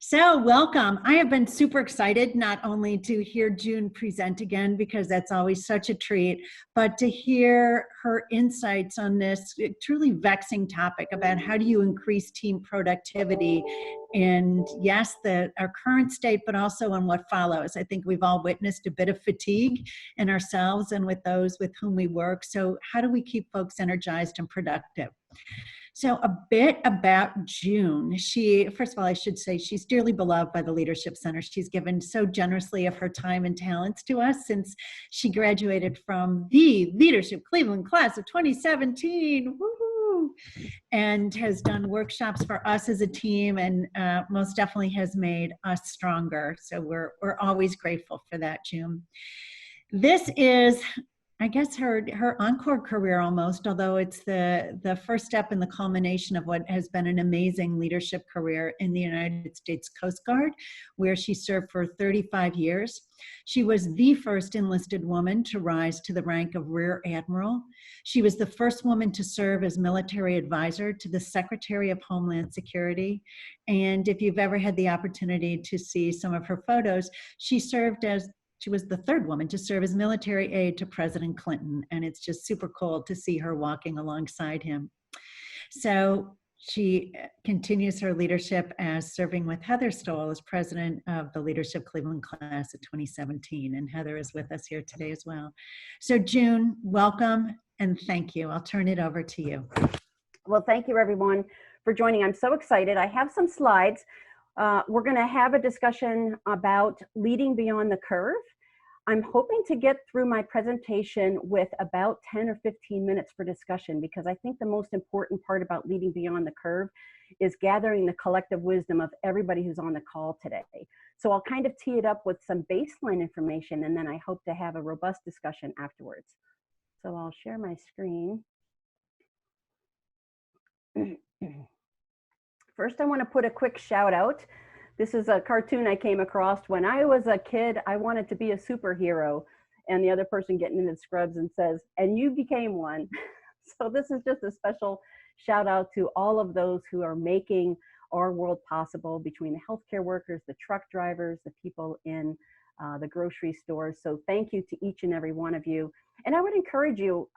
So welcome. I have been super excited not only to hear June present again, because that's always such a treat, but to hear her insights on this truly vexing topic about how do you increase team productivity and yes, our current state, but also on what follows. I think we've all witnessed a bit of fatigue in ourselves and with those with whom we work. So how do we keep folks energized and productive? So a bit about June. First of all, I should say she's dearly beloved by the Leadership Center. She's given so generously of her time and talents to us since she graduated from the Leadership Cleveland class of 2017. Woohoo! And has done workshops for us as a team and most definitely has made us stronger. So we're always grateful for that, June. This is, I guess, her encore career almost, although it's the first step in the culmination of what has been an amazing leadership career in the United States Coast Guard, where she served for 35 years. She was the first enlisted woman to rise to the rank of Rear Admiral. She was the first woman to serve as military advisor to the Secretary of Homeland Security. And if you've ever had the opportunity to see some of her photos, she was the third woman to serve as military aide to President Clinton, and it's just super cool to see her walking alongside him. So she continues her leadership as serving with Heather Stoll as president of the Leadership Cleveland class of 2017, and Heather is with us here today as well. So June, welcome and thank you. I'll turn it over to you. Well, thank you everyone for joining. I'm so excited. I have some slides. We're going to have a discussion about leading beyond the curve. I'm hoping to get through my presentation with about 10 or 15 minutes for discussion, because I think the most important part about leading beyond the curve is gathering the collective wisdom of everybody who's on the call today. So I'll kind of tee it up with some baseline information, and then I hope to have a robust discussion afterwards. So I'll share my screen. First, I want to put a quick shout out. This is a cartoon I came across. When I was a kid, I wanted to be a superhero. And the other person getting into the scrubs and says, and you became one. So this is just a special shout out to all of those who are making our world possible, between the healthcare workers, the truck drivers, the people in the grocery stores. So thank you to each and every one of you. And I would encourage you,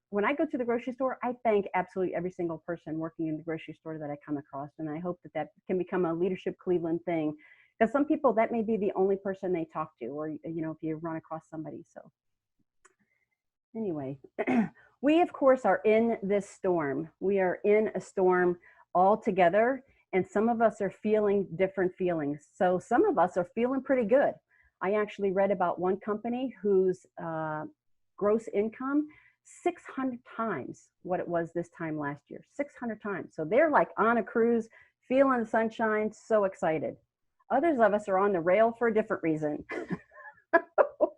when I go to the grocery store, I thank absolutely every single person working in the grocery store that I come across. And I hope that that can become a Leadership Cleveland thing, because some people, that may be the only person they talk to, or, you know, if you run across somebody. So anyway, we of course are in this storm. We are in a storm all together, and some of us are feeling different feelings. So some of us are feeling pretty good. I actually read about one company whose gross income 600 times what it was this time last year, 600 times. So they're like on a cruise, feeling the sunshine, so excited. Others of us are on the rail for a different reason.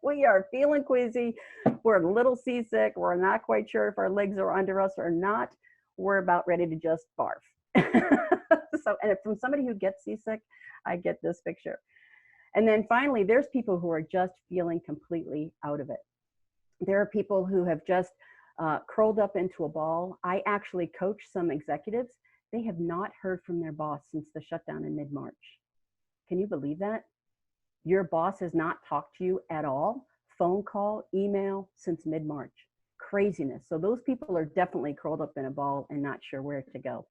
We are feeling queasy, we're a little seasick, we're not quite sure if our legs are under us or not, we're about ready to just barf. So, and from somebody who gets seasick, I get this picture. And then finally, there's people who are just feeling completely out of it. There are people who have just curled up into a ball. I actually coach some executives. They have not heard from their boss since the shutdown in mid-March. Can you believe that? Your boss has not talked to you at all, phone call, email, since mid-March. Craziness. So those people are definitely curled up in a ball and not sure where to go.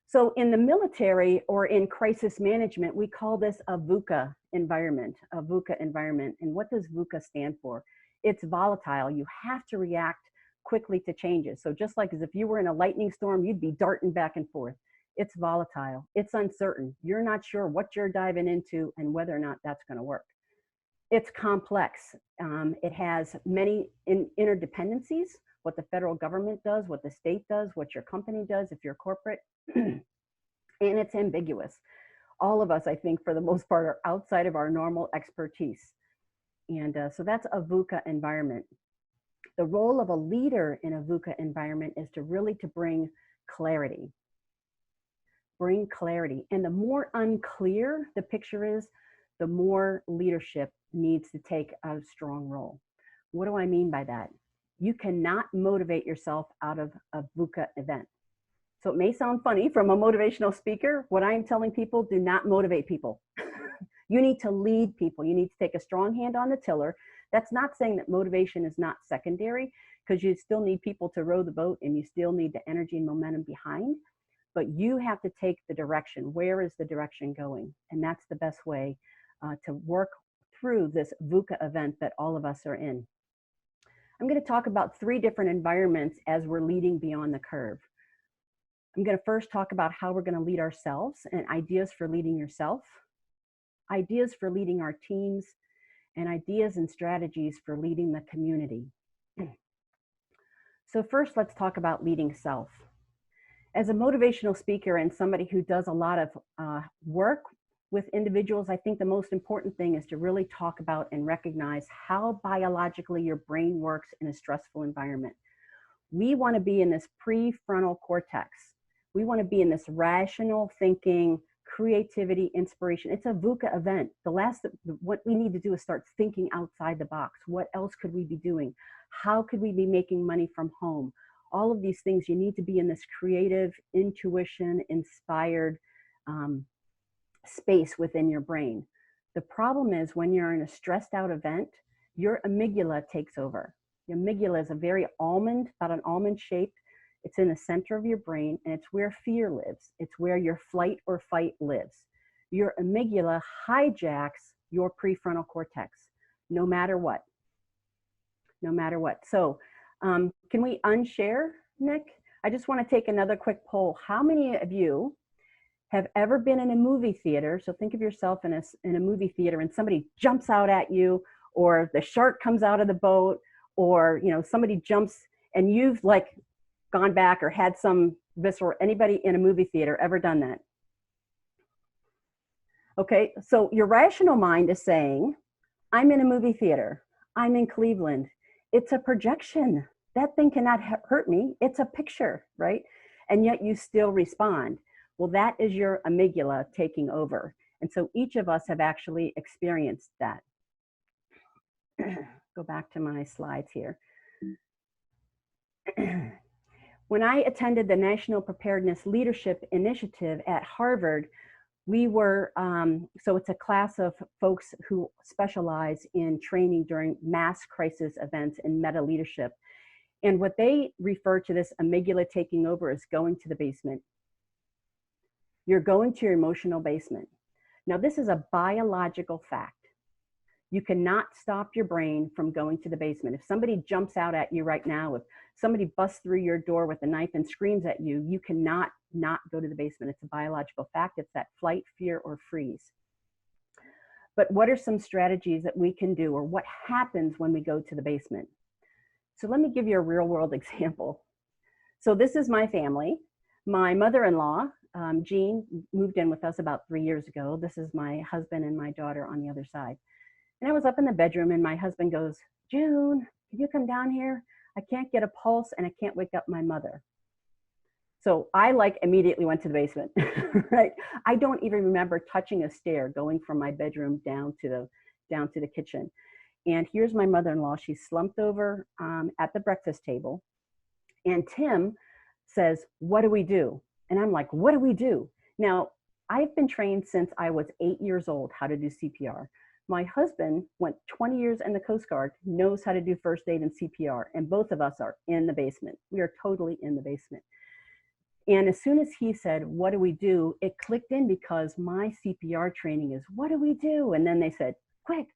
So in the military or in crisis management, we call this a VUCA environment, a VUCA environment. And what does VUCA stand for? It's volatile. You have to react quickly to changes. So just like as if you were in a lightning storm, you'd be darting back and forth. It's volatile. It's uncertain. You're not sure what you're diving into and whether or not that's going to work. It's complex. It has many interdependencies, what the federal government does, what the state does, what your company does if you're corporate, and it's ambiguous. All of us, I think, for the most part, are outside of our normal expertise. And so that's a VUCA environment. The role of a leader in a VUCA environment is to really bring clarity. Bring clarity. And the more unclear the picture is, the more leadership needs to take a strong role. What do I mean by that? You cannot motivate yourself out of a VUCA event. So it may sound funny from a motivational speaker. What I'm telling people, do not motivate people. You need to lead people. You need to take a strong hand on the tiller. That's not saying that motivation is not secondary, because you still need people to row the boat and you still need the energy and momentum behind, but you have to take the direction. Where is the direction going? And that's the best way to work through this VUCA event that all of us are in. I'm going to talk about 3 different environments as we're leading beyond the curve. I'm going to first talk about how we're going to lead ourselves and ideas for leading yourself, ideas for leading our teams, and ideas and strategies for leading the community. So first, let's talk about leading self. As a motivational speaker and somebody who does a lot of work with individuals, I think the most important thing is to really talk about and recognize how biologically your brain works in a stressful environment. We want to be in this prefrontal cortex. We want to be in this rational thinking, creativity, inspiration. It's a VUCA event. What we need to do is start thinking outside the box. What else could we be doing? How could we be making money from home? All of these things, you need to be in this creative, intuition, inspired space within your brain. The problem is when you're in a stressed out event, your amygdala takes over. The amygdala is a very almond, about an almond shape. It's in the center of your brain, and it's where fear lives. It's where your flight or fight lives. Your amygdala hijacks your prefrontal cortex, no matter what. No matter what. So can we unshare, Nick? I just want to take another quick poll. How many of you have ever been in a movie theater? So think of yourself in a movie theater and somebody jumps out at you, or the shark comes out of the boat, or somebody jumps and you've like gone back or had some visceral. Anybody in a movie theater ever done that? Okay, so your rational mind is saying, I'm in a movie theater. I'm in Cleveland. It's a projection. That thing cannot hurt me. It's a picture, right? And yet you still respond. Well, that is your amygdala taking over. And so each of us have actually experienced that. Go back to my slides here. When I attended the National Preparedness Leadership Initiative at Harvard, we were, so it's a class of folks who specialize in training during mass crisis events and meta leadership. And what they refer to this amygdala taking over is going to the basement. You're going to your emotional basement. Now, this is a biological fact. You cannot stop your brain from going to the basement. If somebody jumps out at you right now, if somebody busts through your door with a knife and screams at you, you cannot not go to the basement. It's a biological fact. It's that flight, fear, or freeze. But what are some strategies that we can do, or what happens when we go to the basement? So let me give you a real world example. So this is my family. My mother-in-law, Jean, moved in with us about 3 years ago. This is my husband and my daughter on the other side. And I was up in the bedroom and my husband goes, June, can you come down here? I can't get a pulse and I can't wake up my mother. So I immediately went to the basement, right? I don't even remember touching a stair going from my bedroom down to the kitchen. And here's my mother-in-law. She's slumped over at the breakfast table. And Tim says, what do we do? And I'm like, what do we do? Now, I've been trained since I was 8 years old how to do CPR. My husband went 20 years in the Coast Guard, knows how to do first aid and CPR, and both of us are in the basement. We are totally in the basement. And as soon as he said, what do we do? It clicked in because my CPR training is, what do we do? And then they said, quick,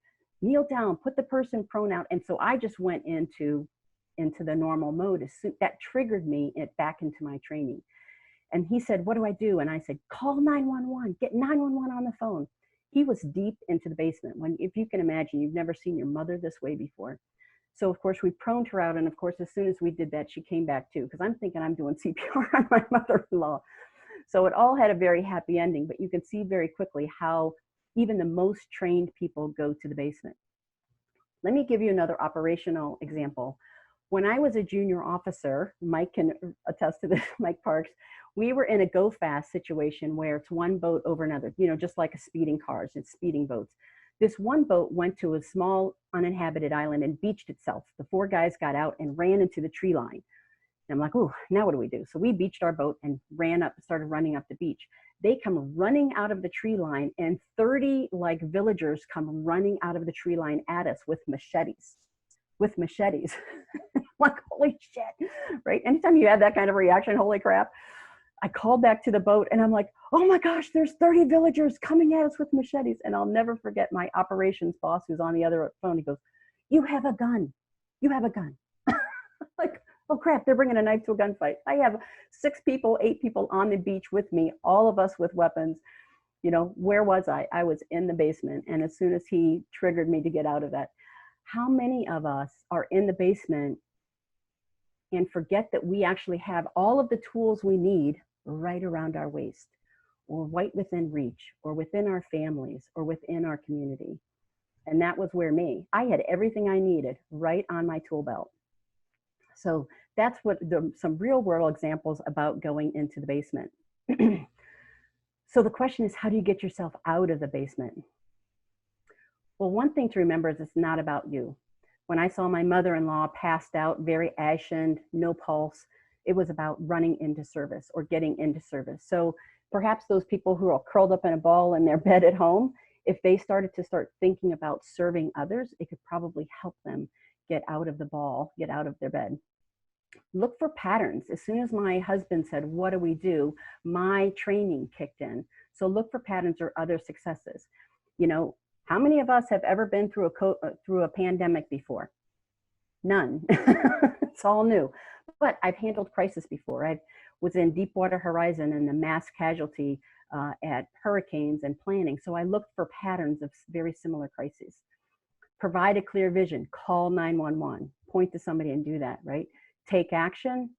kneel down, put the person prone out. And so I just went into the normal mode. That triggered me back into my training. And he said, what do I do? And I said, call 911, get 911 on the phone. He was deep into the basement. If you can imagine, you've never seen your mother this way before. So of course we proned her out. And of course, as soon as we did that, she came back too, because I'm thinking I'm doing CPR on my mother-in-law. So it all had a very happy ending, but you can see very quickly how even the most trained people go to the basement. Let me give you another operational example. When I was a junior officer, Mike can attest to this, Mike Parks, we were in a go fast situation where it's one boat over another, just like a speeding cars, it's speeding boats. This one boat went to a small uninhabited island and beached itself. The 4 guys got out and ran into the tree line. And I'm like, oh, now what do we do? So we beached our boat and started running up the beach. They come running out of the tree line, and 30 like villagers come running out of the tree line at us with machetes. Like, holy shit, right? Anytime you have that kind of reaction, holy crap. I called back to the boat and I'm like, oh my gosh, there's 30 villagers coming at us with machetes. And I'll never forget my operations boss who's on the other phone. He goes, you have a gun. You have a gun. Like, oh crap, they're bringing a knife to a gunfight. I have 8 people on the beach with me, all of us with weapons. You know, where was I? I was in the basement. And as soon as he triggered me to get out of that, how many of us are in the basement and forget that we actually have all of the tools we need right around our waist, or right within reach, or within our families, or within our community? And that was where I had everything I needed right on my tool belt. So that's what some real world examples about going into the basement. So the question is, how do you get yourself out of the basement? Well, one thing to remember is it's not about you. When I saw my mother-in-law passed out, very ashen, no pulse, it was about running into service or getting into service. So perhaps those people who are curled up in a ball in their bed at home, if they started thinking about serving others, it could probably help them get out of the ball, get out of their bed. Look for patterns. As soon as my husband said, what do we do? My training kicked in. So look for patterns or other successes. You know, how many of us have ever been through a pandemic before? None. It's all new. But I've handled crisis before. I was in Deepwater Horizon and the mass casualty at hurricanes and planning. So I looked for patterns of very similar crises. Provide a clear vision, call 911, point to somebody and do that, right? Take action,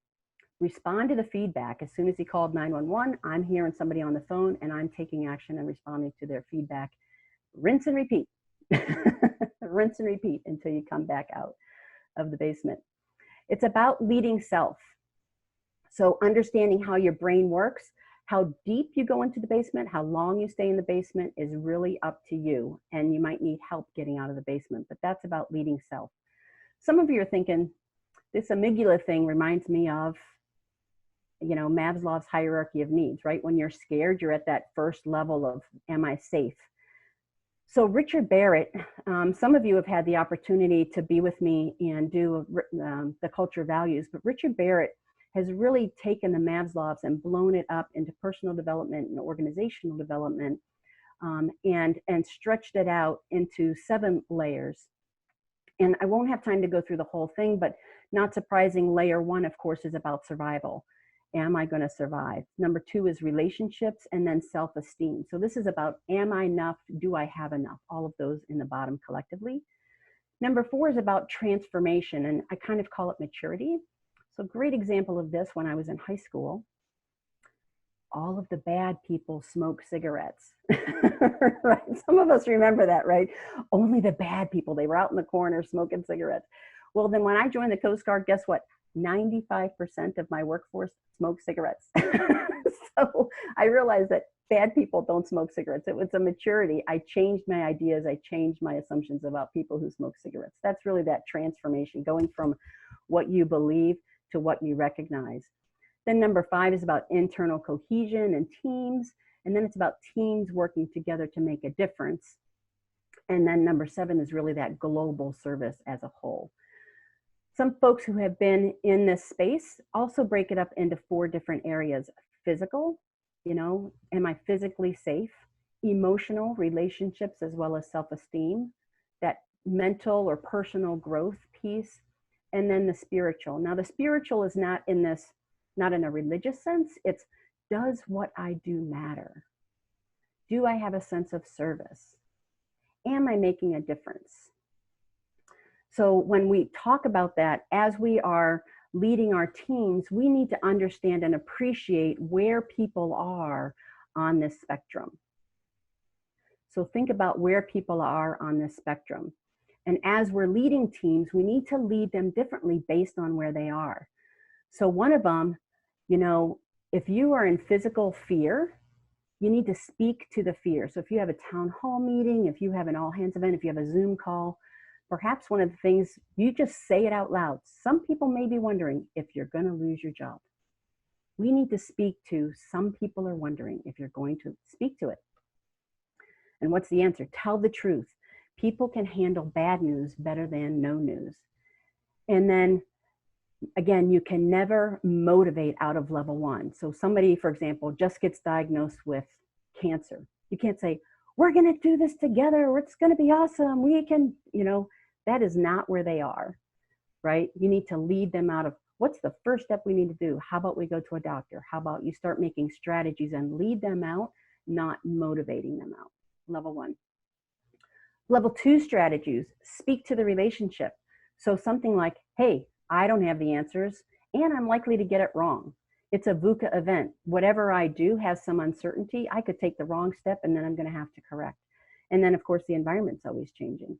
respond to the feedback. As soon as he called 911, I'm hearing somebody on the phone and I'm taking action and responding to their feedback. Rinse and repeat. Rinse and repeat until you come back out of the basement. It's about leading self. So understanding how your brain works, how deep you go into the basement, how long you stay in the basement is really up to you. And you might need help getting out of the basement, but that's about leading self. Some of you are thinking, this amygdala thing reminds me of, you know, Maslow's hierarchy of needs, right? When you're scared, you're at that first level of, am I safe? So Richard Barrett, some of you have had the opportunity to be with me and do the culture values, but Richard Barrett has really taken the Maslow's and blown it up into personal development and organizational development, and stretched it out into 7 layers. And I won't have time to go through the whole thing, but not surprising, layer 1, of course, is about survival. Am I going to survive? Number 2 is relationships, and then self-esteem. So this is about, am I enough? Do I have enough? All of those in the bottom collectively. Number 4 is about transformation, and I kind of call it maturity. So great example of this, when I was in high school, all of the bad people smoke cigarettes. Right? Some of us remember that, right? Only the bad people, they were out in the corner smoking cigarettes. Well, then when I joined the Coast Guard, guess what? 95% of my workforce smoke cigarettes. So I realized that bad people don't smoke cigarettes. It was a maturity. I changed my ideas. I changed my assumptions about people who smoke cigarettes. That's really that transformation, going from what you believe to what you recognize. Then number 5 is about internal cohesion and teams. And then it's about teams working together to make a difference. And then number 7 is really that global service as a whole. Some folks who have been in this space also break it up into 4 different areas. Physical, you know, am I physically safe? Emotional, relationships, as well as self-esteem. That mental or personal growth piece. And then the spiritual. Now the spiritual is not in a religious sense. It's, does what I do matter? Do I have a sense of service? Am I making a difference? So when we talk about that, as we are leading our teams, we need to understand and appreciate where people are on this spectrum. So think about where people are on this spectrum. And as we're leading teams, we need to lead them differently based on where they are. So one of them, you know, if you are in physical fear, you need to speak to the fear. So if you have a town hall meeting, if you have an all hands event, if you have a Zoom call, Perhaps one of the things, you just say it out loud. Some people may be wondering if you're going to lose your job. We need to speak to, some people are wondering if you're going to speak to it. And what's the answer? Tell the truth. People can handle bad news better than no news. And then again, you can never motivate out of level one. So somebody, for example, just gets diagnosed with cancer. You can't say, we're going to do this together. It's going to be awesome. We can, that is not where they are, right? You need to lead them out of, what's the first step we need to do? How about we go to a doctor? How about you start making strategies and lead them out, not motivating them out? Level one. Level two strategies, speak to the relationship. So something like, hey, I don't have the answers and I'm likely to get it wrong. It's a VUCA event. Whatever I do has some uncertainty. I could take the wrong step and then I'm going to have to correct. And then of course the environment's always changing.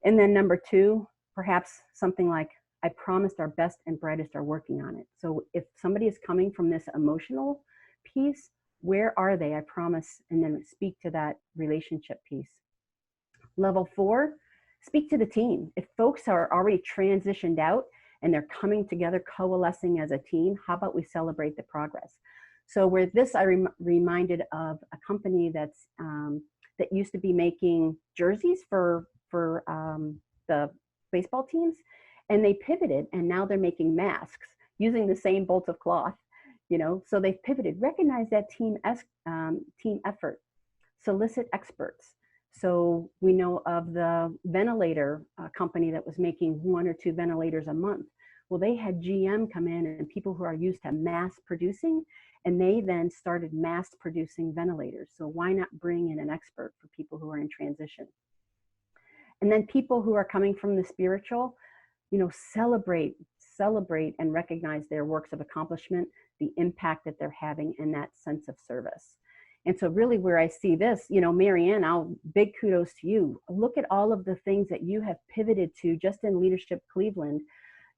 And then number two, perhaps something like, I promised our best and brightest are working on it. So if somebody is coming from this emotional piece, where are they? I promise, and then speak to that relationship piece. Level four, speak to the team. If folks are already transitioned out and they're coming together, coalescing as a team, how about we celebrate the progress? So where this, I reminded of a company that's that used to be making jerseys for the baseball teams, and they pivoted, and now they're making masks using the same bolts of cloth. So they've pivoted. Recognize that team effort. Solicit experts. So we know of the ventilator company that was making 1 or 2 ventilators a month. Well, they had GM come in and people who are used to mass producing, and they then started mass producing ventilators. So why not bring in an expert for people who are in transition? And then people who are coming from the spiritual, celebrate and recognize their works of accomplishment, the impact that they're having, and that sense of service. And so really where I see this, Marianne, big kudos to you. Look at all of the things that you have pivoted to just in Leadership Cleveland,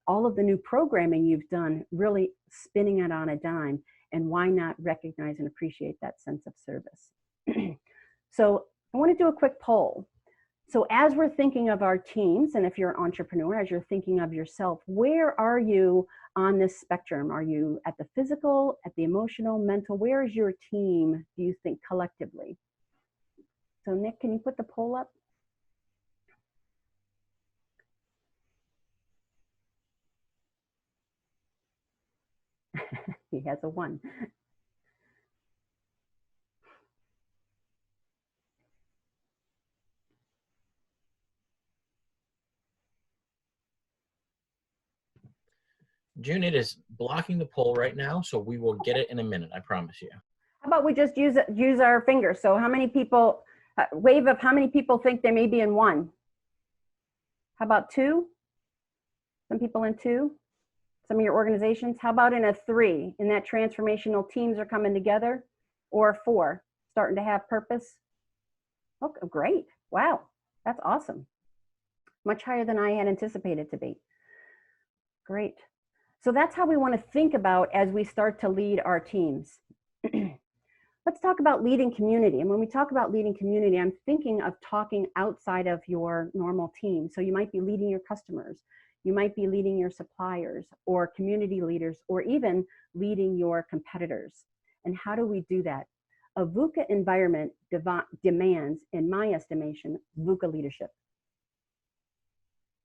all of the new programming you've done, really spinning it on a dime. And why not recognize and appreciate that sense of service? So I want to do a quick poll. So as we're thinking of our teams, and if you're an entrepreneur, as you're thinking of yourself, where are you on this spectrum? Are you at the physical, at the emotional, mental? Where is your team, do you think, collectively? So Nick, can you put the poll up? He has a 1. June, it is blocking the poll right now, so we will get it in a minute, I promise you. How about we just use our fingers? So how many people, wave of how many people think they may be in 1? How about 2? Some people in 2? Some of your organizations? How about in a 3? In that transformational teams are coming together? Or 4, starting to have purpose? Oh, great. Wow, that's awesome. Much higher than I had anticipated to be. Great. So that's how we want to think about as we start to lead our teams. Let's talk about leading community. And when we talk about leading community, I'm thinking of talking outside of your normal team. So you might be leading your customers, you might be leading your suppliers or community leaders, or even leading your competitors. And how do we do that? A VUCA environment demands, in my estimation, VUCA leadership.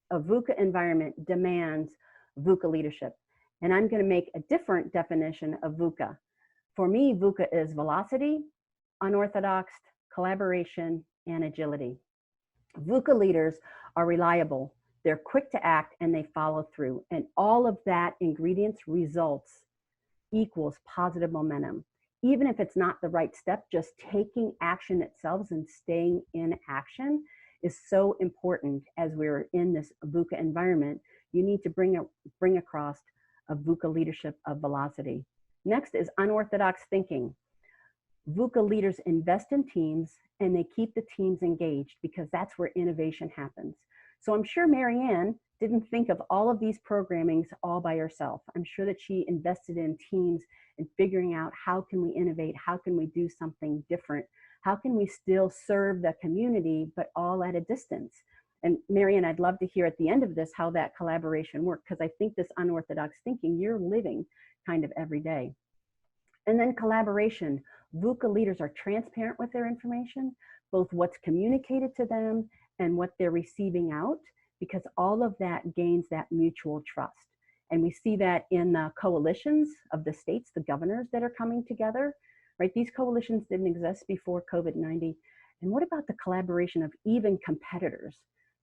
A VUCA environment demands VUCA leadership. And I'm going to make a different definition of VUCA. For me, VUCA is velocity, unorthodox, collaboration, and agility. VUCA leaders are reliable, they're quick to act, and they follow through. And all of that ingredients results equals positive momentum. Even if it's not the right step, just taking action itself and staying in action is so important as we're in this VUCA environment. You need to bring across a VUCA leadership of velocity. Next is unorthodox thinking. VUCA leaders invest in teams and they keep the teams engaged because that's where innovation happens. So I'm sure Marianne didn't think of all of these programmings all by herself. I'm sure that she invested in teams and figuring out how can we innovate, how can we do something different, how can we still serve the community, but all at a distance. And Marianne, I'd love to hear at the end of this how that collaboration worked, because I think this unorthodox thinking you're living kind of every day. And then collaboration. VUCA leaders are transparent with their information, both what's communicated to them and what they're receiving out, because all of that gains that mutual trust. And we see that in the coalitions of the states, the governors that are coming together, right? These coalitions didn't exist before COVID-19. And what about the collaboration of even competitors,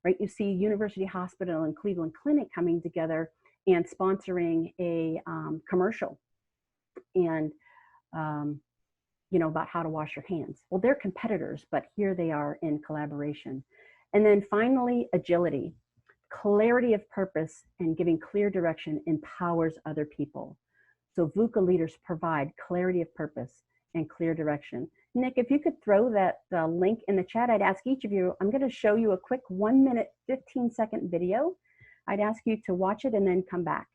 right? You see University Hospital and Cleveland Clinic coming together and sponsoring a commercial and, you know, about how to wash your hands. Well, they're competitors, but here they are in collaboration. And then finally, agility. Clarity of purpose and giving clear direction empowers other people. So VUCA leaders provide clarity of purpose and clear direction. Nick, if you could throw that link in the chat, I'd ask each of you, I'm going to show you a quick 1 minute, 15-second video. I'd ask you to watch it and then come back.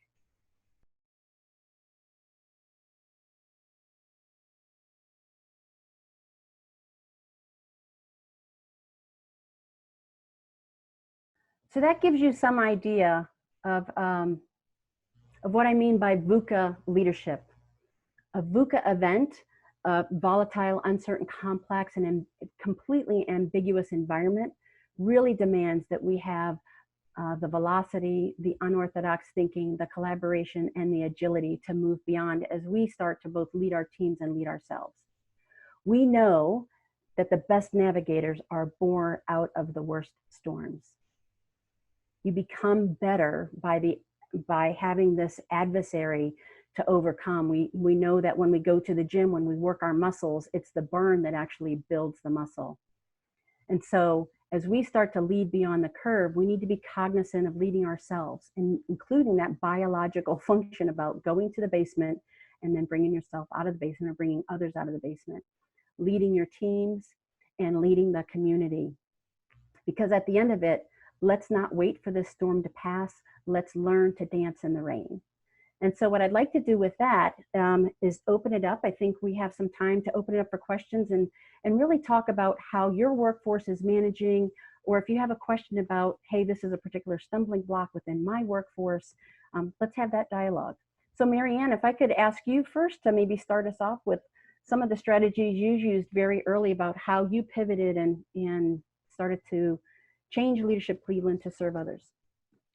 So that gives you some idea of what I mean by VUCA leadership. A VUCA event, a volatile, uncertain, complex, and completely ambiguous environment really demands that we have the velocity, the unorthodox thinking, the collaboration, and the agility to move beyond as we start to both lead our teams and lead ourselves. We know that the best navigators are born out of the worst storms. You become better by having this adversary to overcome. We know that when we go to the gym, when we work our muscles, it's the burn that actually builds the muscle. And so as we start to lead beyond the curve, we need to be cognizant of leading ourselves, and including that biological function about going to the basement and then bringing yourself out of the basement or bringing others out of the basement, leading your teams and leading the community. Because at the end of it, let's not wait for this storm to pass. Let's learn to dance in the rain. And so what I'd like to do with that is open it up. I think we have some time to open it up for questions and really talk about how your workforce is managing, or if you have a question about, hey, this is a particular stumbling block within my workforce, let's have that dialogue. So Marianne, if I could ask you first to maybe start us off with some of the strategies you used very early about how you pivoted and started to change Leadership Cleveland to serve others.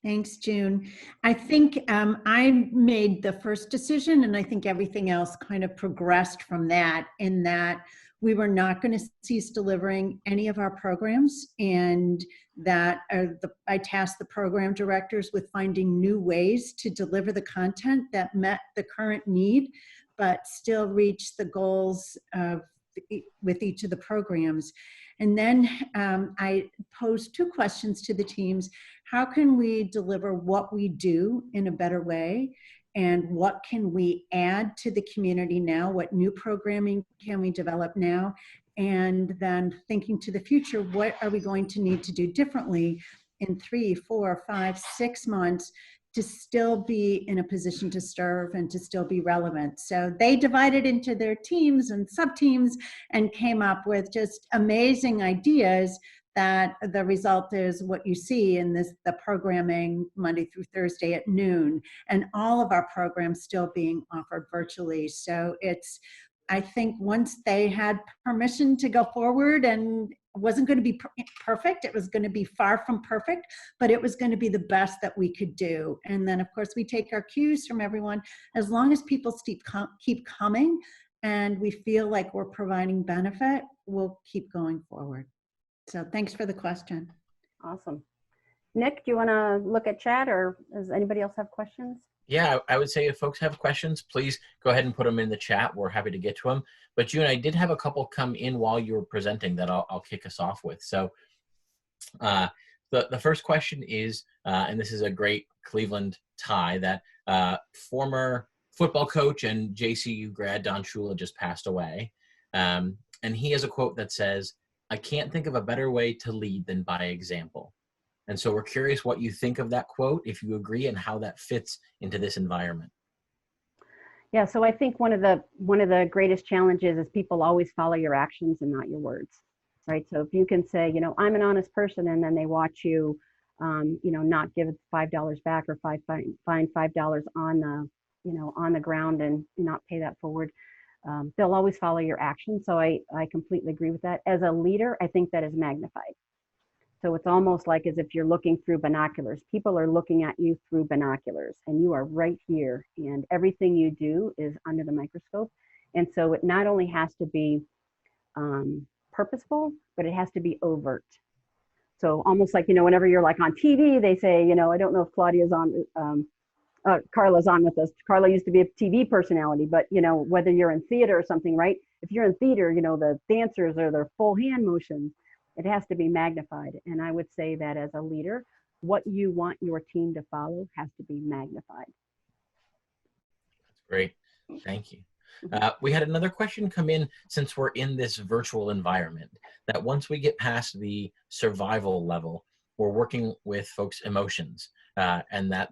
Thanks, June. I think I made the first decision, and I think everything else kind of progressed from that, in that we were not going to cease delivering any of our programs, and that I tasked the program directors with finding new ways to deliver the content that met the current need, but still reach the goals with each of the programs. And then I posed two questions to the teams. How can we deliver what we do in a better way? And what can we add to the community now? What new programming can we develop now? And then thinking to the future, what are we going to need to do differently in 3, 4, 5, 6 months to still be in a position to serve and to still be relevant? So they divided into their teams and sub-teams and came up with just amazing ideas that the result is what you see in the programming Monday through Thursday at noon, and all of our programs still being offered virtually. So I think once they had permission to go forward, and it wasn't going to be perfect, it was going to be far from perfect, but it was going to be the best that we could do. And then of course we take our cues from everyone. As long as people keep coming and we feel like we're providing benefit, we'll keep going forward. So thanks for the question. Awesome. Nick, do you want to look at chat, or does anybody else have questions? Yeah, I would say if folks have questions, please go ahead and put them in the chat. We're happy to get to them. But June, I did have a couple come in while you were presenting that I'll kick us off with. So the first question is, and this is a great Cleveland tie, that former football coach and JCU grad Don Shula just passed away. And he has a quote that says, "I can't think of a better way to lead than by example." And so we're curious what you think of that quote, if you agree, and how that fits into this environment. Yeah, so I think one of the greatest challenges is people always follow your actions and not your words. right? So if you can say, you know, I'm an honest person, and then they watch you, you know, not give $5 back, or find $5 on the, you know, on the ground, and not pay that forward, they'll always follow your action. So I completely agree with that. As a leader, I think that is magnified. So it's almost like as if you're looking through binoculars. People are looking at you through binoculars, and you are right here, and everything you do is under the microscope. And so it not only has to be purposeful, but it has to be overt. So almost like, you know, whenever you're like on TV, they say, you know, I don't know if Claudia's on, Carla's on with us. Carla used to be a TV personality, but, you know, whether you're in theater or something, right? If you're in theater, you know, the dancers are their full hand motions. It has to be magnified. And I would say that as a leader, what you want your team to follow has to be magnified. That's great. Thank you. We had another question come in, since we're in this virtual environment, that once we get past the survival level, we're working with folks' emotions, and that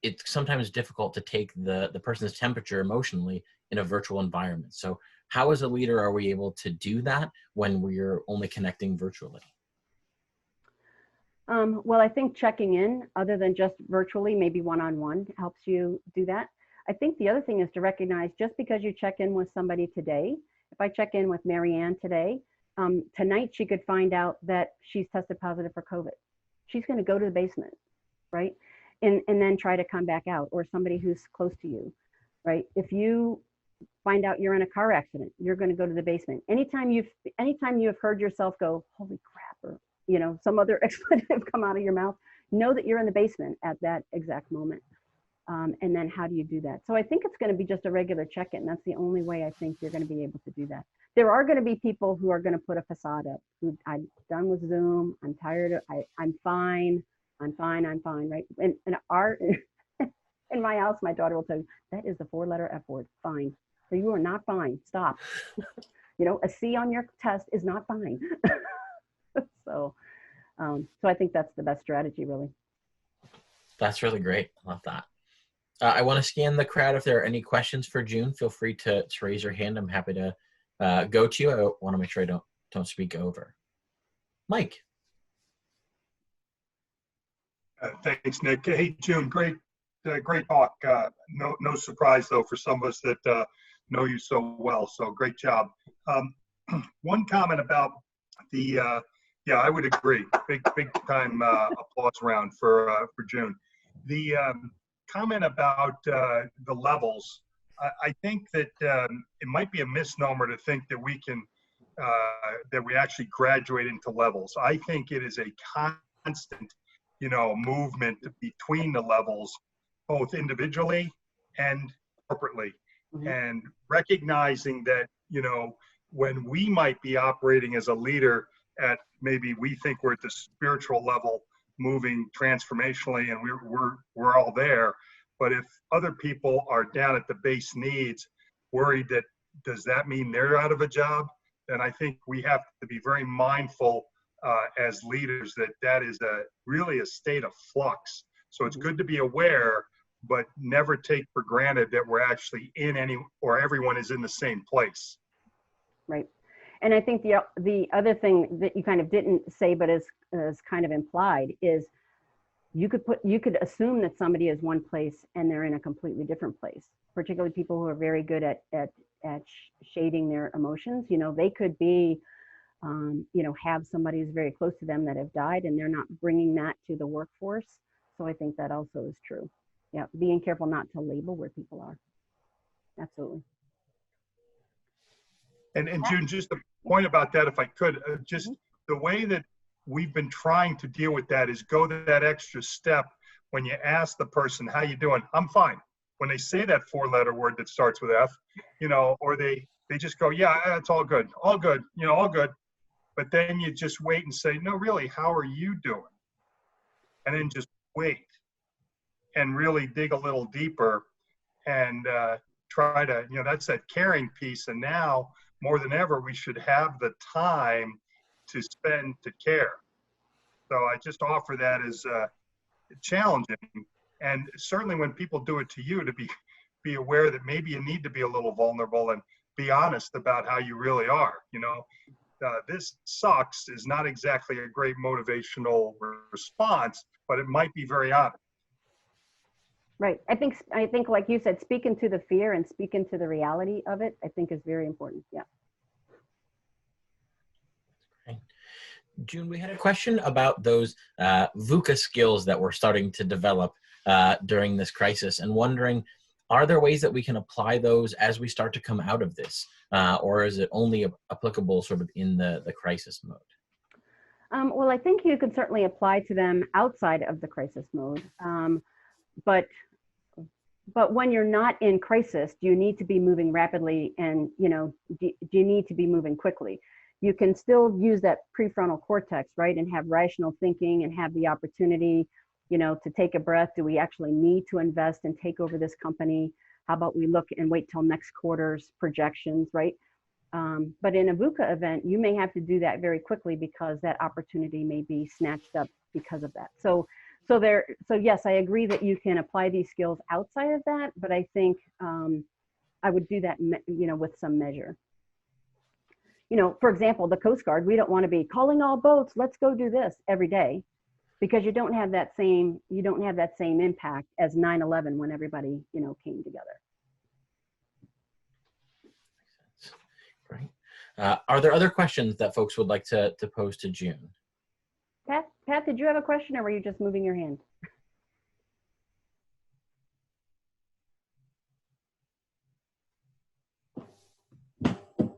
it's sometimes difficult to take the person's temperature emotionally in a virtual environment. So how, as a leader, are we able to do that when we're only connecting virtually? Well, I think checking in, other than just virtually, maybe one-on-one, helps you do that. I think the other thing is to recognize, just because you check in with somebody today, if I check in with Marianne today, tonight she could find out that she's tested positive for COVID. She's going to go to the basement, right? And then try to come back out, or somebody who's close to you, right? If you find out you're in a car accident, you're going to go to the basement. Anytime you've heard yourself go, holy crap, or, you know, some other expletive come out of your mouth, know that you're in the basement at that exact moment. And then how do you do that? So I think it's going to be just a regular check-in. That's the only way I think you're going to be able to do that. There are going to be people who are going to put a facade up. I'm done with Zoom. I'm tired. I'm fine. I'm fine, right? And in my house, my daughter will tell you, that is the 4-letter F word, fine. So you are not fine, stop. You know, a C on your test is not fine. So I think that's the best strategy, really. That's really great, I love that. I want to scan the crowd. If there are any questions for June, feel free to raise your hand. I'm happy to go to you. I want to make sure I don't speak over. Mike. Thanks, Nick. Hey, June, great talk. No surprise, though, for some of us that know you so well. So great job. One comment about the, yeah, I would agree. Big time applause round for June. The comment about the levels, I think that it might be a misnomer to think that we can, that we actually graduate into levels. I think it is a constant, you know, movement between the levels, both individually and corporately. Mm-hmm. And recognizing that, you know, when we might be operating as a leader at, maybe we think we're at the spiritual level, moving transformationally, and we're all there. But if other people are down at the base needs, worried that, does that mean they're out of a job? Then I think we have to be very mindful as leaders that is really a state of flux. So it's good to be aware, but never take for granted that we're actually in or everyone is in the same place. Right. And I think the other thing that you kind of didn't say, but is kind of implied, is you could assume that somebody is one place and they're in a completely different place, particularly people who are very good at shading their emotions. You know, they could be, you know, have somebody who's very close to them that have died, and they're not bringing that to the workforce. So I think that also is true. Yeah, being careful not to label where people are. Absolutely. And June, just a point about that, if I could, just the way that we've been trying to deal with that is go that extra step when you ask the person, how you doing? I'm fine. When they say that 4-letter word that starts with F, you know, or they just go, yeah, it's all good, you know, all good. But then you just wait and say, no, really, how are you doing? And then just wait and really dig a little deeper and try to, you know, that's that caring piece. And now more than ever, we should have the time to spend to care. So I just offer that as challenging. And certainly when people do it to you, to be aware that maybe you need to be a little vulnerable and be honest about how you really are. You know, this sucks is not exactly a great motivational response, but it might be very honest. Right. I think like you said, speaking to the fear and speaking to the reality of it, I think is very important. Yeah. Okay. June, we had a question about those VUCA skills that we're starting to develop during this crisis, and wondering, are there ways that we can apply those as we start to come out of this? Or is it only applicable sort of in the crisis mode? Well, I think you can certainly apply to them outside of the crisis mode. But when you're not in crisis, do you need to be moving rapidly, and do you need to be moving quickly? You can still use that prefrontal cortex, right, and have rational thinking and have the opportunity, to take a breath. Do we actually need to invest and take over this company? How about we look and wait till next quarter's projections, right? But in a VUCA event, you may have to do that very quickly because that opportunity may be snatched up because of that. So yes, I agree that you can apply these skills outside of that, but I think I would do that, with some measure. For example, the Coast Guard, we don't want to be calling all boats, let's go do this every day, because you don't have that same impact as 9/11 when everybody, came together. Great. Are there other questions that folks would like to pose to June? Pat, did you have a question, or were you just moving your hand?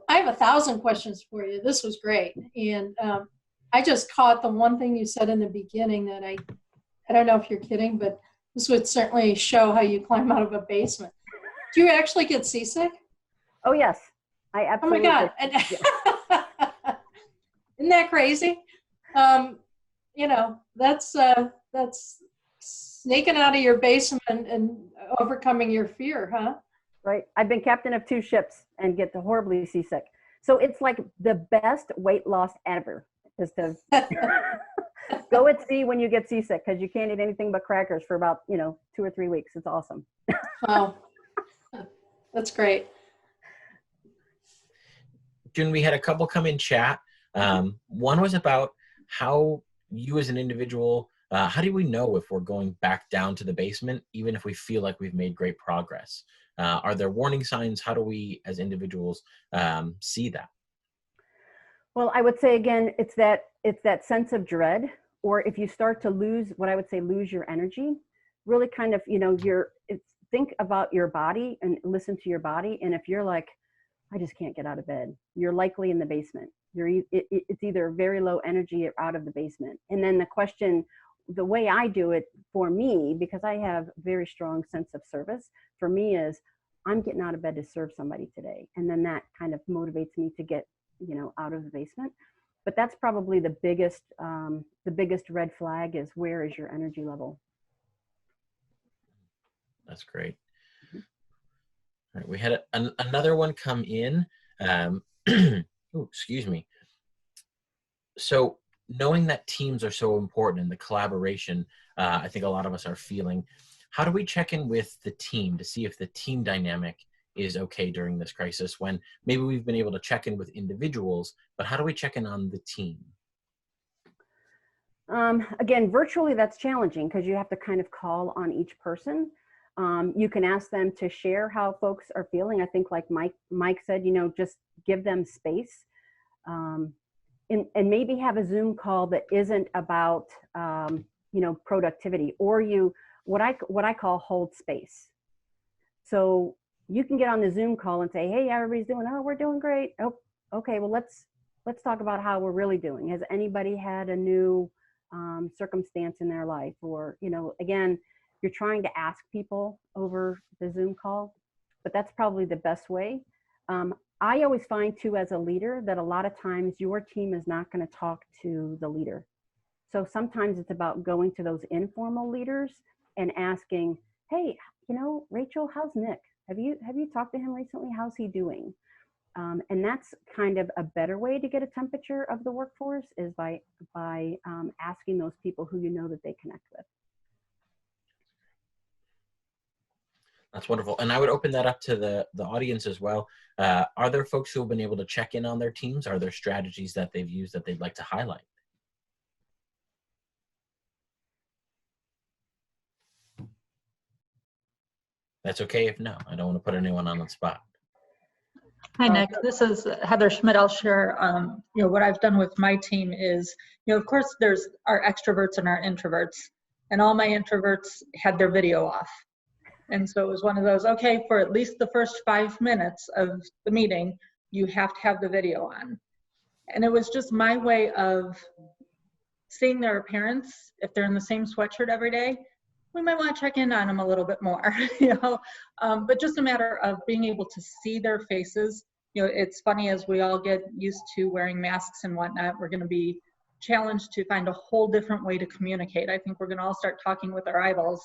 I have 1,000 questions for you. This was great. And I just caught the one thing you said in the beginning that I don't know if you're kidding, but this would certainly show how you climb out of a basement. Do you actually get seasick? Oh, yes. I absolutely. Oh my God. Yeah. Isn't that crazy? That's snaking out of your basement and overcoming your fear, huh? Right. I've been captain of 2 ships and get horribly seasick. So it's like the best weight loss ever is to go at sea when you get seasick, because you can't eat anything but crackers for about, 2 or 3 weeks. It's awesome. Wow. That's great. June, we had a couple come in chat. One was about how you as an individual, how do we know if we're going back down to the basement, even if we feel like we've made great progress? Are there warning signs? How do we as individuals see that? Well, I would say, again, it's that sense of dread, or if you start to lose your energy, really kind of, think about your body and listen to your body. And if you're like, I just can't get out of bed, you're likely in the basement. It's either very low energy or out of the basement. And then the question, the way I do it for me, because I have very strong sense of service, for me is, I'm getting out of bed to serve somebody today. And then that kind of motivates me to get, out of the basement. But that's probably the biggest red flag is, where is your energy level? That's great. All right, we had another one come in. Oh, excuse me. So knowing that teams are so important and the collaboration, I think a lot of us are feeling, how do we check in with the team to see if the team dynamic is okay during this crisis, when maybe we've been able to check in with individuals, but how do we check in on the team? Again, virtually that's challenging because you have to kind of call on each person. You can ask them to share how folks are feeling. I think like Mike said, just give them space, and maybe have a Zoom call that isn't about, productivity, or what I call hold space. So you can get on the Zoom call and say, hey, everybody's doing, oh, we're doing great. Oh, okay, well, let's talk about how we're really doing. Has anybody had a new circumstance in their life? Or, again, you're trying to ask people over the Zoom call, but that's probably the best way. I always find too, as a leader, that a lot of times your team is not going to talk to the leader. So sometimes it's about going to those informal leaders and asking, hey, Rachel, how's Nick? Have you talked to him recently? How's he doing? And that's kind of a better way to get a temperature of the workforce, is by asking those people who that they connect with. That's wonderful. And I would open that up to the audience as well. Are there folks who have been able to check in on their teams? Are there strategies that they've used that they'd like to highlight? That's okay if no. I don't want to put anyone on the spot. Hi, Nick. This is Heather Schmidt. I'll share, what I've done with my team is, of course, there's our extroverts and our introverts, and all my introverts had their video off. And so it was one of those, okay, for at least the first 5 minutes of the meeting, you have to have the video on. And it was just my way of seeing their appearance. If they're in the same sweatshirt every day, we might want to check in on them a little bit more, but just a matter of being able to see their faces. It's funny, as we all get used to wearing masks and whatnot, we're going to be challenged to find a whole different way to communicate. I think we're going to all start talking with our eyeballs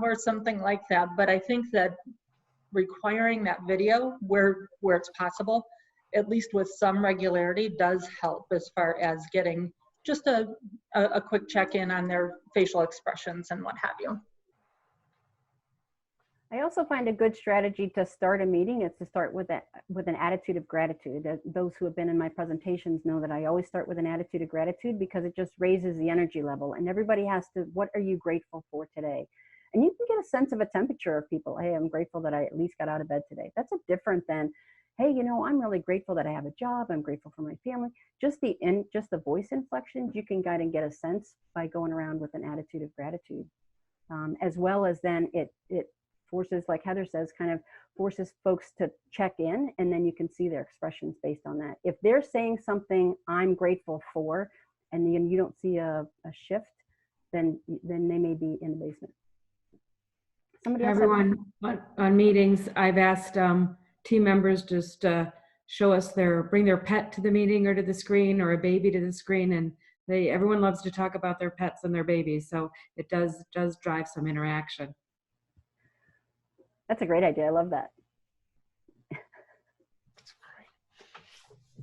or something like that. But I think that requiring that video where it's possible, at least with some regularity, does help as far as getting just a quick check-in on their facial expressions and what have you. I also find a good strategy to start a meeting is to start with an attitude of gratitude. Those who have been in my presentations know that I always start with an attitude of gratitude because it just raises the energy level, and everybody has to, what are you grateful for today? And you can get a sense of a temperature of people. Hey, I'm grateful that I at least got out of bed today. That's a different than, hey, I'm really grateful that I have a job. I'm grateful for my family. Just the voice inflections, you can kind of get a sense by going around with an attitude of gratitude, as well as then it forces, like Heather says, kind of forces folks to check in, and then you can see their expressions based on that. If they're saying something I'm grateful for, and you don't see a shift, then they may be in the basement. Somebody else. Everyone on meetings, I've asked team members just show us bring their pet to the meeting or to the screen, or a baby to the screen, and everyone loves to talk about their pets and their babies, so it does drive some interaction. That's a great idea. I love that.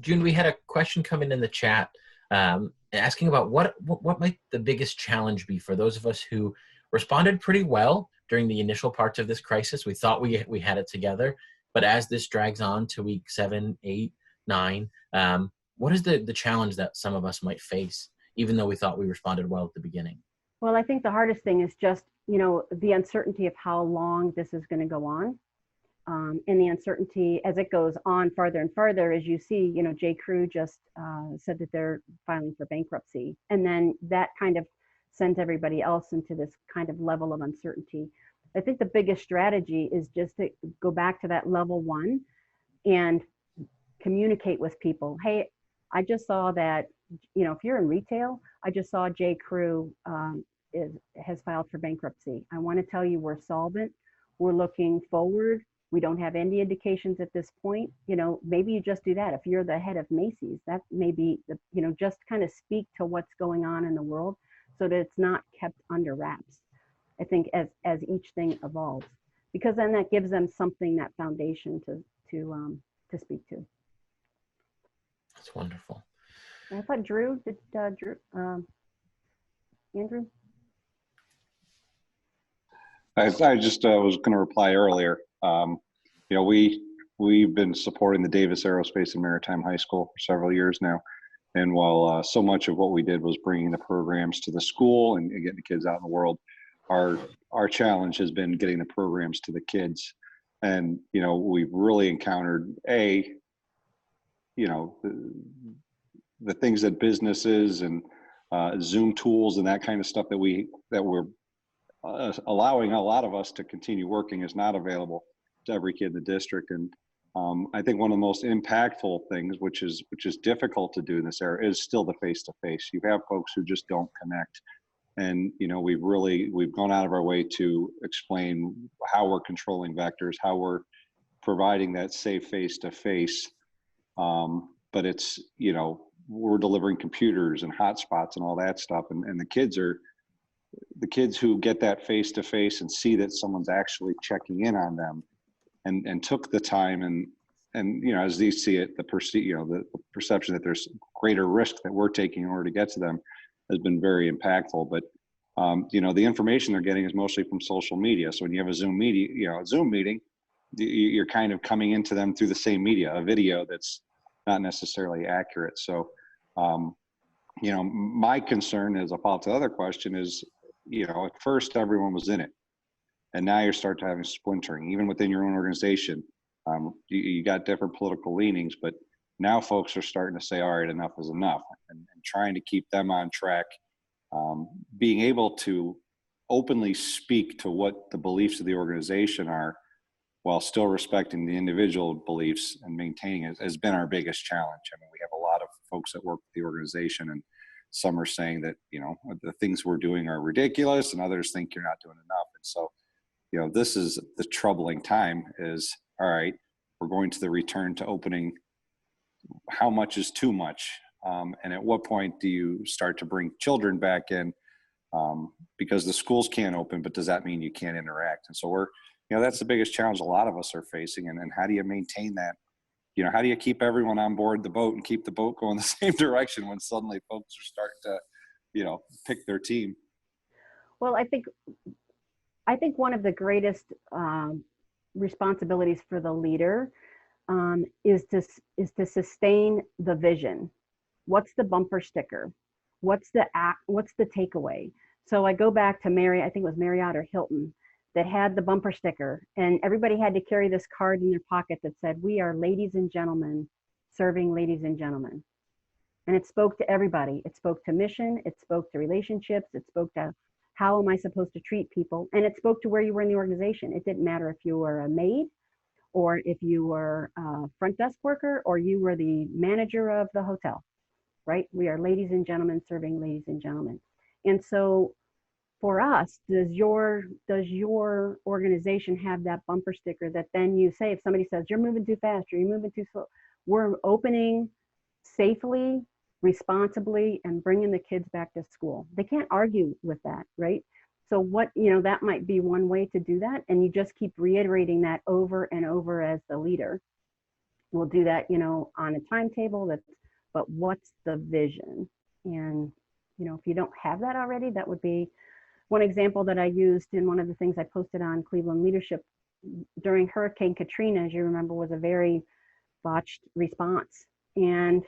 June, we had a question come in the chat asking about what might the biggest challenge be for those of us who responded pretty well during the initial parts of this crisis. We thought we had it together, but as this drags on to week 7, 8, 9, what is the challenge that some of us might face, even though we thought we responded well at the beginning? Well, I think the hardest thing is just, the uncertainty of how long this is going to go on. And the uncertainty as it goes on farther and farther, as you see, J. Crew just said that they're filing for bankruptcy. And then that kind of sends everybody else into this kind of level of uncertainty. I think the biggest strategy is just to go back to that level 1 and communicate with people. Hey, I just saw that, if you're in retail, I just saw J. Crew has filed for bankruptcy. I want to tell you we're solvent. We're looking forward. We don't have any indications at this point. Maybe you just do that. If you're the head of Macy's, that may be, just kind of speak to what's going on in the world so that it's not kept under wraps. I think as each thing evolves, because then that gives them something, that foundation to speak to. That's wonderful. I thought Andrew? I just was going to reply earlier. We've been supporting the Davis Aerospace and Maritime High School for several years now. And while so much of what we did was bringing the programs to the school and getting the kids out in the world, our challenge has been getting the programs to the kids. And, we've really encountered the things that businesses and Zoom tools and that kind of stuff that we're allowing a lot of us to continue working is not available to every kid in the district. And I think one of the most impactful things, which is difficult to do in this era, is still the face-to-face. You have folks who just don't connect. And, we've gone out of our way to explain how we're controlling vectors, how we're providing that safe face-to-face. But it's, we're delivering computers and hotspots and all that stuff. And the kids who get that face-to-face and see that someone's actually checking in on them and took the time and as they see it, the perception that there's greater risk that we're taking in order to get to them has been very impactful. But The information they're getting is mostly from social media. So when you have a Zoom meeting, you're kind of coming into them through the same media, a video that's not necessarily accurate. So, my concern, as a follow-up to the other question, is, at first everyone was in it, and now you start to having splintering, even within your own organization. You got different political leanings, but now folks are starting to say, all right, enough is enough, and trying to keep them on track. Being able to openly speak to what the beliefs of the organization are while still respecting the individual beliefs and maintaining it has been our biggest challenge. I mean, we have a lot of folks that work with the organization, and some are saying that, the things we're doing are ridiculous, and others think you're not doing enough. And so, this is the troubling time is, all right, we're going to the return to opening. How much is too much? And at what point do you start to bring children back in? Because the schools can't open, but does that mean you can't interact? And so that's the biggest challenge a lot of us are facing. And how do you maintain that? How do you keep everyone on board the boat and keep the boat going the same direction when suddenly folks are starting to, pick their team? Well, I think one of the greatest responsibilities for the leader is to sustain the vision. What's the bumper sticker? What's the takeaway? So I go back to I think it was Marriott or Hilton, that had the bumper sticker, and everybody had to carry this card in their pocket that said, "We are ladies and gentlemen, serving ladies and gentlemen." And it spoke to everybody. It spoke to mission, it spoke to relationships, it spoke to how am I supposed to treat people, and it spoke to where you were in the organization. It didn't matter if you were a maid, or if you were a front desk worker, or you were the manager of the hotel, right? We are ladies and gentlemen, serving ladies and gentlemen. And so for us, does your organization have that bumper sticker that then you say, if somebody says, you're moving too fast, or you're moving too slow, we're opening safely, responsibly, and bringing the kids back to school. They can't argue with that, right? So that might be one way to do that. And you just keep reiterating that over and over as the leader. We'll do that, on a timetable, but what's the vision? And, if you don't have that already, that would be one example that I used in one of the things I posted on Cleveland Leadership during Hurricane Katrina, as you remember, was a very botched response. And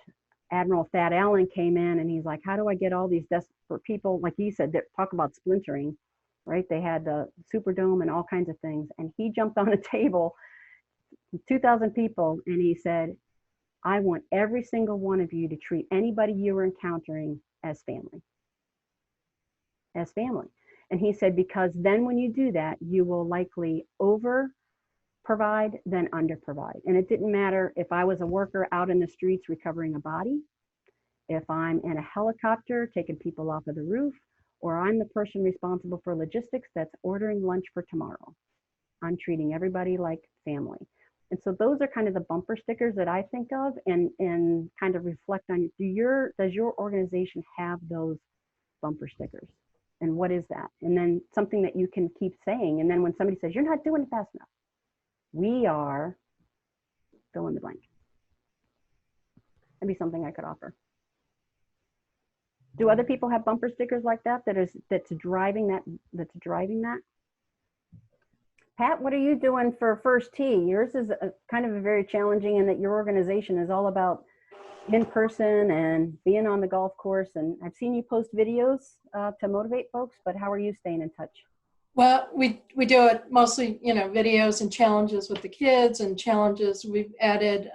Admiral Thad Allen came in and he's like, how do I get all these desperate people, like he said, that talk about splintering, right? They had the Superdome and all kinds of things. And he jumped on a table, 2,000 people, and he said, I want every single one of you to treat anybody you are encountering as family. As family. And he said, because then when you do that, you will likely over provide than under provide. And it didn't matter if I was a worker out in the streets recovering a body, if I'm in a helicopter taking people off of the roof, or I'm the person responsible for logistics that's ordering lunch for tomorrow. I'm treating everybody like family. And so those are kind of the bumper stickers that I think of and kind of reflect on, does your organization have those bumper stickers? And what is that? And then something that you can keep saying. And then when somebody says, you're not doing it fast enough, we are fill in the blank. That'd be something I could offer. Do other people have bumper stickers like that that's driving that? Pat, what are you doing for First Tee? Yours is kind of a very challenging in that your organization is all about in person and being on the golf course. And I've seen you post videos to motivate folks, but how are you staying in touch? Well, we do it mostly, videos and challenges with the kids and challenges. We've added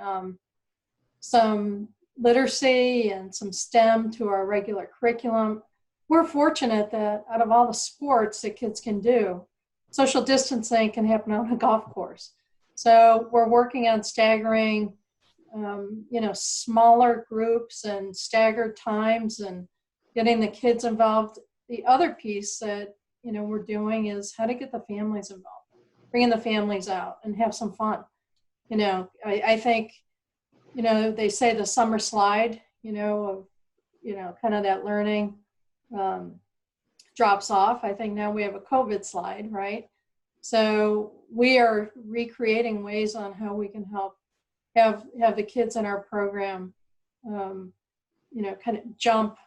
some literacy and some STEM to our regular curriculum. We're fortunate that out of all the sports that kids can do, social distancing can happen on a golf course. So we're working on staggering, smaller groups and staggered times and getting the kids involved. The other piece that, we're doing is how to get the families involved, bringing the families out and have some fun. I think, they say the summer slide, kind of that learning drops off. I think now we have a COVID slide, right? So we are recreating ways on how we can help have the kids in our program, kind of jump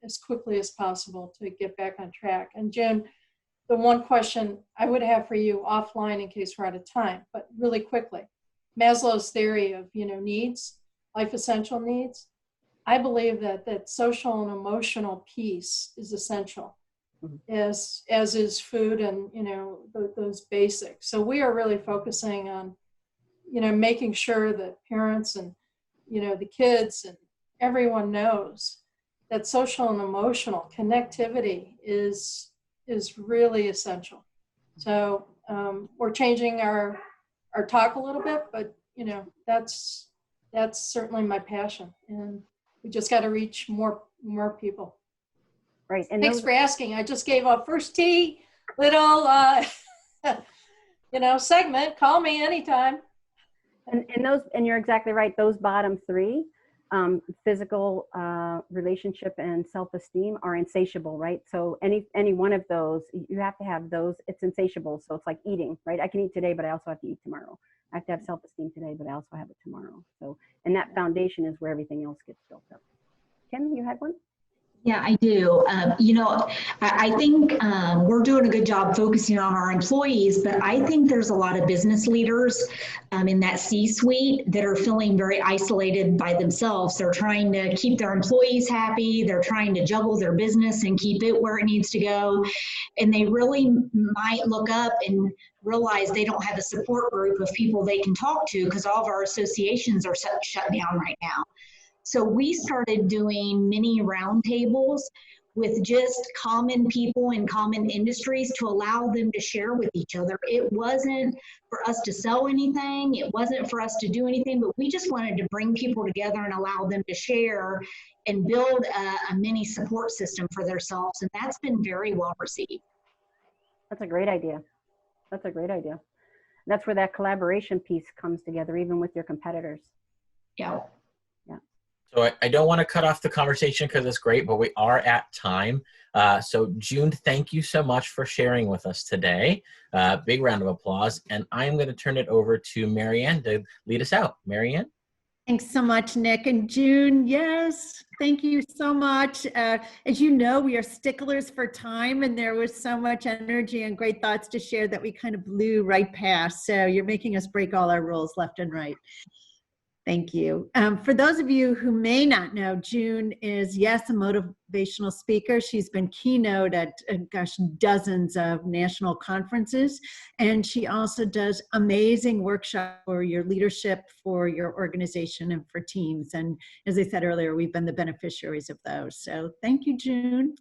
as quickly as possible to get back on track. And June, the one question I would have for you offline in case we're out of time, but really quickly, Maslow's theory of, needs, life essential needs. I believe that social and emotional piece is essential, as is food and, those basics. So we are really focusing on, making sure that parents and, the kids and everyone knows that social and emotional connectivity is really essential. So we're changing our talk a little bit, but that's certainly my passion, and we just got to reach more people. Right. And thanks for asking. I just gave a first tee little segment. Call me anytime. And you're exactly right. Those bottom three, physical, relationship, and self-esteem, are insatiable, right? So any one of those, you have to have those. It's insatiable. So it's like eating, right? I can eat today, but I also have to eat tomorrow. I have to have self-esteem today, but I also have it tomorrow. So, and that foundation is where everything else gets built up. Kim, you had one? Yeah, I do. I think we're doing a good job focusing on our employees, but I think there's a lot of business leaders in that C-suite that are feeling very isolated by themselves. They're trying to keep their employees happy. They're trying to juggle their business and keep it where it needs to go. And they really might look up and realize they don't have a support group of people they can talk to because all of our associations are shut down right now. So we started doing mini roundtables with just common people in common industries to allow them to share with each other. It wasn't for us to sell anything. It wasn't for us to do anything, but we just wanted to bring people together and allow them to share and build a mini support system for themselves. And that's been very well received. That's a great idea. That's a great idea. That's where that collaboration piece comes together, even with your competitors. Yeah. So I don't want to cut off the conversation because it's great, but we are at time. So June, thank you so much for sharing with us today. Big round of applause. And I'm going to turn it over to Marianne to lead us out. Marianne? Thanks so much, Nick. And June, yes, thank you so much. As you know, we are sticklers for time, and there was so much energy and great thoughts to share that we kind of blew right past. So you're making us break all our rules left and right. Thank you. For those of you who may not know, June is, yes, a motivational speaker. She's been keynote at, dozens of national conferences. And she also does amazing workshops for your leadership, for your organization, and for teams. And as I said earlier, we've been the beneficiaries of those. So thank you, June.